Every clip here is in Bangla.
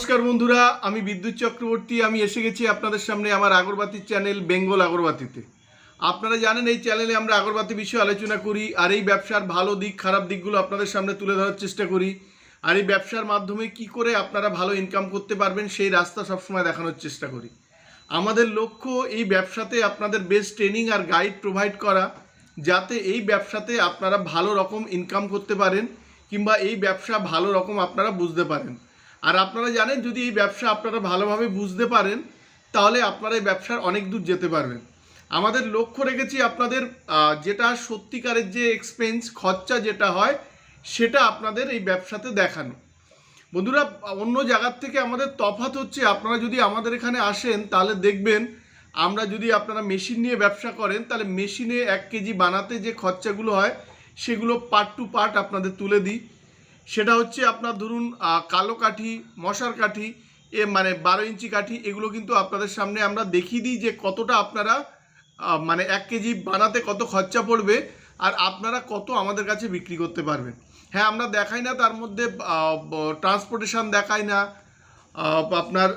নমস্কার বন্ধুরা, আমি বিদ্যুৎ চক্রবর্তী। আমি এসে গেছি আপনাদের সামনে আমার আগরবাতির চ্যানেল বেঙ্গল আগরবাতিতে। আপনারা জানেন এই চ্যানেলে আমরা আগরবাতি বিষয়ে আলোচনা করি আর এই ব্যবসার ভালো দিক খারাপ দিকগুলো আপনাদের সামনে তুলে ধরার চেষ্টা করি। আর এই ব্যবসার মাধ্যমে কি করে আপনারা ভালো ইনকাম করতে পারবেন সেই রাস্তা সবসময় দেখানোর চেষ্টা করি। আমাদের লক্ষ্য এই ব্যবসাতে আপনাদের বেস্ট ট্রেনিং আর গাইড প্রোভাইড করা, যাতে এই ব্যবসাতে আপনারা ভালো রকম ইনকাম করতে পারেন কিংবা এই ব্যবসা ভালো রকম আপনারা বুঝতে পারেন। আর আপনারা জানেন যদি এই ব্যবসা আপনারা ভালোভাবে বুঝতে পারেন তাহলে আপনারা এই ব্যবসার অনেক দূর যেতে পারবেন। আমাদের লক্ষ্য রেখেছি আপনাদের যেটা সত্যিকারের যে এক্সপেন্স খরচা যেটা হয় সেটা আপনাদের এই ব্যবসাতে দেখানো। বন্ধুরা, অন্য জায়গার থেকে আমাদের তফাৎ হচ্ছে আপনারা যদি আমাদের এখানে আসেন তাহলে দেখবেন আমরা যদি আপনারা মেশিন নিয়ে ব্যবসা করেন তাহলে মেশিনে 1 কেজি বানাতে যে খরচাগুলো হয় সেগুলো পার্ট টু পার্ট আপনাদের তুলে দিই। সেটা হচ্ছে আপনার ধরুন কালো কাঠি, মশার কাঠি, মানে 12 ইঞ্চি কাঠি, এগুলো কিন্তু আপনাদের সামনে আমরা দেখিয়ে দিই যে কতটা আপনারা মানে 1 কেজি বানাতে কত খরচা পড়বে আর আপনারা কত আমাদের কাছে বিক্রি করতে পারবেন। হ্যাঁ, আমরা দেখাই না তার মধ্যে ট্রান্সপোর্টেশন দেখাই না, আপনার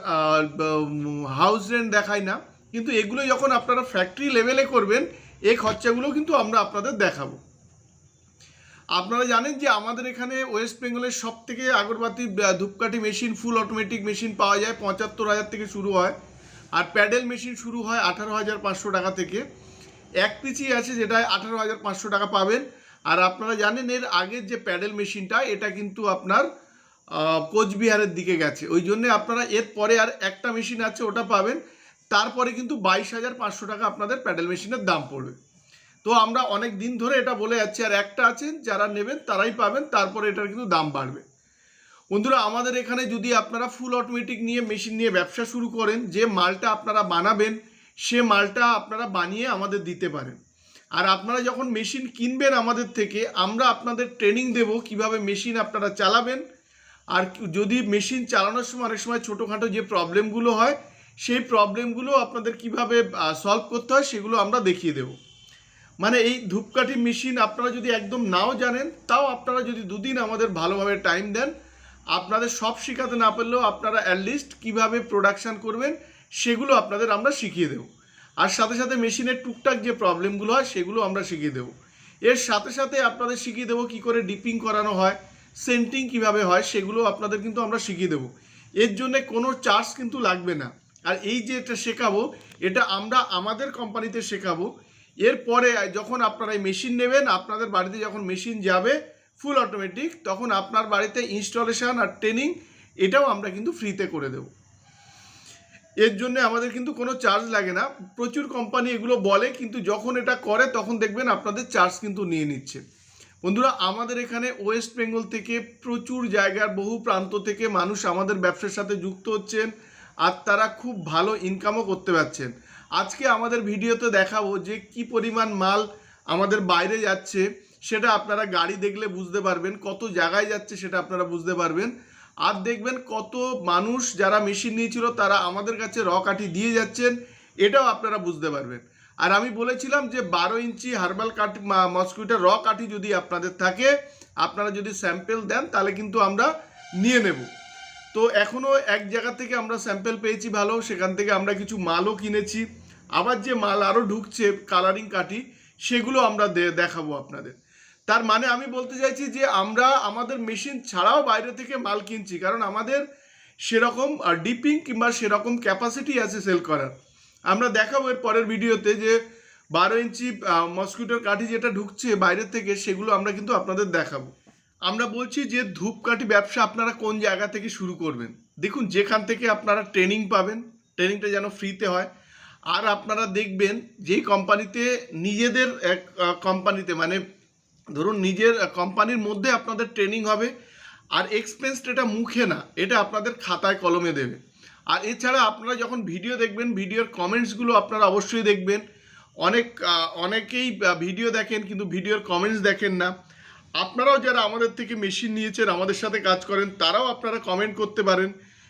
হাউস রেন্ট দেখাই না, কিন্তু এগুলো যখন আপনারা ফ্যাক্টরি লেভেলে করবেন এই খরচাগুলো কিন্তু আমরা আপনাদের দেখাবো। আপনারা জানেন যে আমাদের এখানে ওয়েস্ট বেঙ্গলের সব থেকে আগরবাতি ধূপকাঠি মেশিন ফুল অটোমেটিক মেশিন পাওয়া যায় 75,000 থেকে শুরু হয়, আর প্যাডেল মেশিন শুরু হয় 18,500 টাকা থেকে। এক পিচি আছে যেটা 18,500 টাকা পাবেন। আর আপনারা জানেন এর আগের যে প্যাডেল মেশিনটা এটা কিন্তু আপনার কোচবিহারের দিকে গেছে, ওই জন্যে আপনারা এর পরে আর একটা মেশিন আছে ওটা পাবেন। তারপরে কিন্তু 22,500 টাকা আপনাদের প্যাডেল মেশিনের দাম পড়বে। তো আমরা অনেক দিন ধরে এটা বলে যাচ্ছি, আর একটা আছেন যারা নেবেন তারাই পাবেন, তারপরে এটার কিন্তু দাম বাড়বে। বন্ধুরা, আমাদের এখানে যদি আপনারা ফুল অটোমেটিক নিয়ে মেশিন নিয়ে ব্যবসা শুরু করেন, যে মালটা আপনারা বানাবেন সে মালটা আপনারা বানিয়ে আমাদের দিতে পারেন। আর আপনারা যখন মেশিন কিনবেন আমাদের থেকে আমরা আপনাদের ট্রেনিং দেব কিভাবে মেশিন আপনারা চালাবেন। আর যদি মেশিন চালানোর সময় অনেক সময় ছোটোখাটো যে প্রবলেমগুলো হয় সেই প্রবলেমগুলো আপনাদের কিভাবে সলভ করতে হয় সেগুলো আমরা দেখিয়ে দেব। মানে এই ধূপকাঠি মেশিন আপনারা যদি একদম নাও জানেন তাও আপনারা যদি দুদিন আমাদের ভালোভাবে টাইম দেন আপনাদের সব শেখাতে না পারলেও আপনারা অ্যাটলিস্ট কীভাবে প্রোডাকশান করবেন সেগুলো আপনাদের আমরা শিখিয়ে দেব। আর সাথে সাথে মেশিনের টুকটাক যে প্রবলেমগুলো হয় সেগুলো আমরা শিখিয়ে দেব। এর সাথে সাথে আপনাদের শিখিয়ে দেবো কী করে ডিপিং করানো হয়, সেন্টিং কিভাবে হয় সেগুলো আপনাদের কিন্তু আমরা শিখিয়ে দেবো। এর জন্যে কোনো চার্জ কিন্তু লাগবে না। আর এই যে এটা শেখাবো এটা আমরা আমাদের কোম্পানিতে শেখাবো। এরপরে যখন আপনারা এই মেশিন নেবেন আপনাদের বাড়িতে যখন মেশিন যাবে ফুল অটোমেটিক তখন আপনার বাড়িতে ইনস্টলেশন আর ট্রেনিং এটাও আমরা কিন্তু ফ্রিতে করে দেব। এর জন্য আমাদের কিন্তু কোনো চার্জ লাগে না। প্রচুর কোম্পানি এগুলো বলে কিন্তু যখন এটা করে তখন দেখবেন আপনাদের চার্জ কিন্তু নিয়ে নিচ্ছে। বন্ধুরা, আমাদের এখানে ওয়েস্ট বেঙ্গল থেকে প্রচুর জায়গার বহু প্রান্ত থেকে মানুষ আমাদের ব্যবসার সাথে যুক্ত হচ্ছেন আর তারা খুব ভালো ইনকামও করতে পারছেন। আজকে আমাদের ভিডিওতে দেখাবো যে কি পরিমাণ মাল আমাদের বাইরে যাচ্ছে, সেটা আপনারা গাড়ি দেখলে বুঝতে পারবেন, কত জায়গায় যাচ্ছে সেটা আপনারা বুঝতে পারবেন। আর দেখবেন কত মানুষ যারা মেশিন নিয়েছিল তারা আমাদের কাছে র কাঠি দিয়ে যাচ্ছেন, এটাও আপনারা বুঝতে পারবেন। আর আমি বলেছিলাম যে 12 ইঞ্চি হার্বাল কাঠি মসকুইটোর র কাঠি যদি আপনাদের থাকে আপনারা যদি স্যাম্পেল দেন তাহলে কিন্তু আমরা নিয়ে নেব। তো এখনও এক জায়গা থেকে আমরা স্যাম্পেল পেয়েছি ভালো, সেখান থেকে আমরা কিছু মালও কিনেছি। আবার যে মাল আরও ঢুকছে কালারিং কাঠি সেগুলো আমরা দেখাবো আপনাদের। তার মানে আমি বলতে চাইছি যে আমরা আমাদের মেশিন ছাড়াও বাইরে থেকে মাল কিনছি, কারণ আমাদের সেরকম ডিপিং কিংবা সেরকম ক্যাপাসিটি আছে সেল করার। আমরা দেখাবো এর পরের ভিডিওতে যে 12 ইঞ্চি মসকুইটোর কাঠি যেটা ঢুকছে বাইরের থেকে সেগুলো আমরা কিন্তু আপনাদের দেখাবো। আমরা বলছি যে ধূপকাঠি ব্যবসা আপনারা কোন জায়গা থেকে শুরু করবেন। দেখুন, যেখান থেকে আপনারা ট্রেনিং পাবেন, ট্রেনিংটা যেন ফ্রিতে হয়। আর আপনারা দেখবেন যেই কোম্পানিতে নিজেদের কোম্পানিতে মানে ধরুন নিজের কোম্পানির মধ্যে আপনাদের ট্রেনিং হবে আর এক্সপেন্সটা এটা মুখে না, এটা আপনাদের খাতায় কলমে দেবে। আর এছাড়া আপনারা যখন ভিডিও দেখবেন ভিডিওর কমেন্টসগুলো আপনারা অবশ্যই দেখবেন। অনেকেই ভিডিও দেখেন কিন্তু ভিডিওর কমেন্টস দেখেন না। আপনারাও যারা আমাদের থেকে মেশিন নিয়েছেন আমাদের সাথে কাজ করেন তারাও আপনারা কমেন্ট করতে পারেন।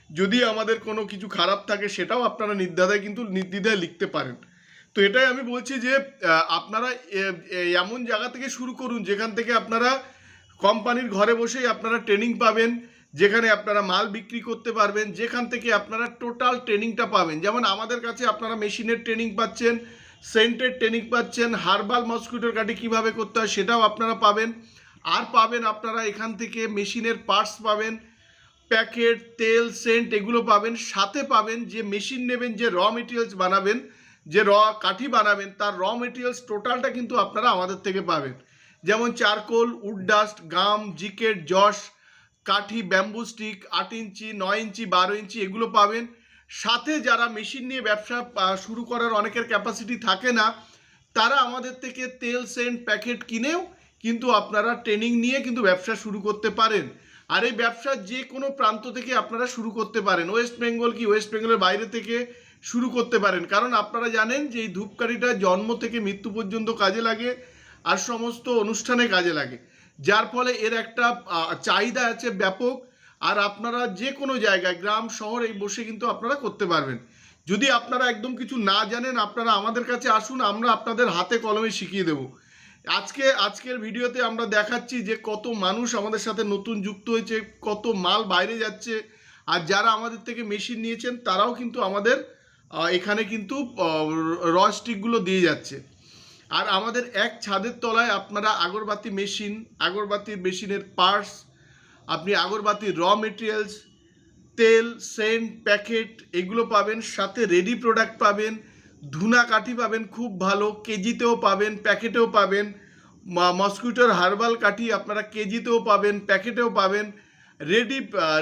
যদি আমাদের কোনো কিছু খারাপ থাকে সেটাও আপনারা নির্দ্বিধায় লিখতে পারেন। তো এটাই আমি বলছি যে আপনারা এমন জায়গা থেকে শুরু করুন যেখান থেকে আপনারা কোম্পানির ঘরে বসেই আপনারা ট্রেনিং পাবেন, যেখানে আপনারা মাল বিক্রি করতে পারবেন, যেখান থেকে আপনারা টোটাল ট্রেনিংটা পাবেন। যেমন আমাদের কাছে আপনারা মেশিনের ট্রেনিং পাচ্ছেন, সেন্টের ট্রেনিং পাচ্ছেন, হার্বাল মসকিউটোর কাটি কীভাবে করতে হয় সেটাও আপনারা পাবেন। আর পাবেন আপনারা এখান থেকে মেশিনের পার্টস পাবেন, প্যাকেট, তেল, সেন্ট এগুলো পাবেন। সাথে পাবেন যে মেশিন নেবেন, যে র মেটেরিয়ালস বানাবেন, যে কাঠি বানাবেন, তার র মেটেরিয়ালস টোটালটা কিন্তু আপনারা আমাদের থেকে পাবেন। যেমন charcoal, would dust, gum, জিকেট, Jos, কাঠি, ব্যাম্বু স্টিক, 8 ইঞ্চি, 9 ইঞ্চি, 12 ইঞ্চি এগুলো পাবেন। সাথে যারা মেশিন নিয়ে ব্যবসা শুরু করার অনেকের ক্যাপাসিটি থাকে না, তারা আমাদের থেকে তেল, সেন্ট, প্যাকেট কিনেও কিন্তু আপনারা ট্রেনিং নিয়ে কিন্তু ব্যবসা শুরু করতে পারেন। আর এই ব্যবসা যে কোনো প্রান্ত থেকে আপনারা শুরু করতে পারেন, ওয়েস্ট বেঙ্গল কি ওয়েস্ট বেঙ্গলের বাইরে থেকে শুরু করতে পারেন। কারণ আপনারা জানেন যে এই ধূপকাঠিটা জন্ম থেকে মৃত্যু পর্যন্ত কাজে লাগে আর সমস্ত অনুষ্ঠানে কাজে লাগে, যার ফলে এর একটা চাহিদা আছে ব্যাপক। আর আপনারা যে কোনো জায়গায় গ্রাম শহরে বসে কিন্তু আপনারা করতে পারবেন। যদি আপনারা একদম কিছু না জানেন, আপনারা আমাদের কাছে আসুন, আমরা আপনাদের হাতে কলমে শিখিয়ে দেব। আজকের ভিডিওতে আমরা দেখাচ্ছি যে কত মানুষ আমাদের সাথে নতুন যুক্ত হয়েছে, কত মাল বাইরে যাচ্ছে। আর যারা আমাদের থেকে মেশিন নিয়েছেন তারাও কিন্তু আমাদের এখানে কিন্তু র স্টিকগুলো দিয়ে যাচ্ছে। আর আমাদের এক ছাদের তলায় আপনারা আগরবাতি মেশিন, আগরবাতির মেশিনের পার্টস, আপনি আগরবাতির র মেটেরিয়ালস, তেল, সেন্ট, প্যাকেট এগুলো পাবেন। সাথে রেডি প্রোডাক্ট পাবেন, ধুনা কাঠি পাবেন খুব ভালো, কেজিতেও পাবেন, প্যাকেটেও পাবেন। মসকিউটোর হার্বাল কাঠি আপনারা কেজিতেও পাবেন, প্যাকেটেও পাবেন।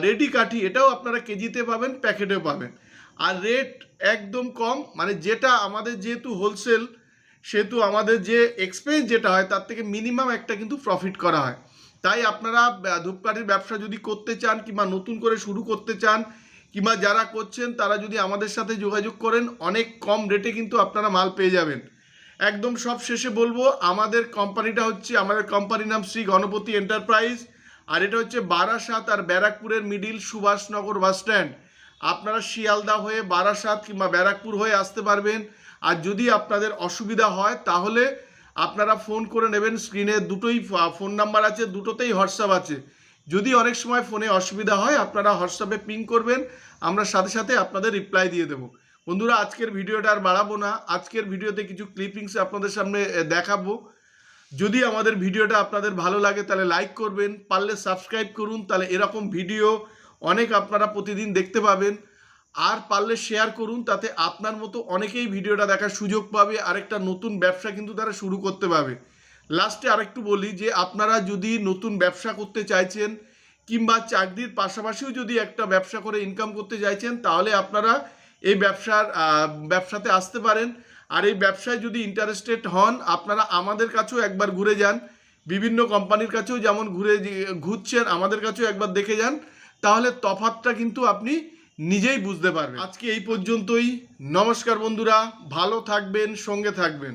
রেডি কাঠি এটাও আপনারা কেজিতে পাবেন, প্যাকেটেও পাবেন। আর রেট একদম কম, মানে যেটা আমাদের যেহেতু হোলসেল, সেহেতু আমাদের যে এক্সপেন্স যেটা হয় তার থেকে মিনিমাম একটা কিন্তু প্রফিট করা হয়। তাই আপনারা ধূপকাঠির ব্যবসা যদি করতে চান কিংবা নতুন করে শুরু করতে চান, কিংবা যারা করছেন তারা যদি আমাদের সাথে যোগাযোগ করেন, অনেক কম রেটে কিন্তু আপনারা মাল পেয়ে যাবেন। একদম সব শেষে বলবো, আমাদের কোম্পানিটা হচ্ছে, আমাদের কোম্পানির নাম শ্রী গণপতি এন্টারপ্রাইজ। আর এটা হচ্ছে বারাসাত আর ব্যারাকপুরের মিডিল, সুভাষনগর বাস স্ট্যান্ড। আপনারা শিয়ালদা হয়ে বারাসাত কিংবা ব্যারাকপুর হয়ে আসতে পারবেন। আর যদি আপনাদের অসুবিধা হয় তাহলে আপনারা ফোন করে নেবেন। স্ক্রিনে দুটোই ফোন নাম্বার আছে, দুটোতেই হোয়াটসঅ্যাপ আছে। যদি অনেক সময় ফোনে অসুবিধা হয় আপনারা হোয়াটসঅ্যাপে পিং করবেন, আমরা সাথে সাথে আপনাদের রিপ্লাই দিয়ে দেবো। বন্ধুরা, আজকের ভিডিওটা আর বাড়াবো না, আজকের ভিডিওতে কিছু ক্লিপিংস আপনাদের সামনে দেখাবো। যদি আমাদের ভিডিওটা আপনাদের ভালো লাগে তাহলে লাইক করবেন, পারলে সাবস্ক্রাইব করুন, তাহলে এরকম ভিডিও অনেক আপনারা প্রতিদিন দেখতে পাবেন। আর পারলে শেয়ার করুন, তাতে আপনার মতো অনেকেই ভিডিওটা দেখার সুযোগ পাবে, আরেকটা নতুন ব্যবসা কিন্তু তারা শুরু করতে পারবে। লাস্টে আরেকটু বলি যে আপনারা যদি নতুন ব্যবসা করতে চাইছেন কিংবা চাকরির পাশাপাশিও যদি একটা ব্যবসা করে ইনকাম করতে চাইছেন, তাহলে আপনারা এই ব্যবসাতে আসতে পারেন। আর এই ব্যবসায় যদি ইন্টারেস্টেড হন, আপনারা আমাদের কাছেও একবার ঘুরে যান, বিভিন্ন কোম্পানির কাছেও যেমন ঘুরছেন, আমাদের কাছেও একবার দেখে যান, তাহলে তফাৎটা কিন্তু আপনি নিজেই বুঝতে পারবেন। আজকে এই পর্যন্তই। নমস্কার বন্ধুরা, ভালো থাকবেন, সঙ্গে থাকবেন।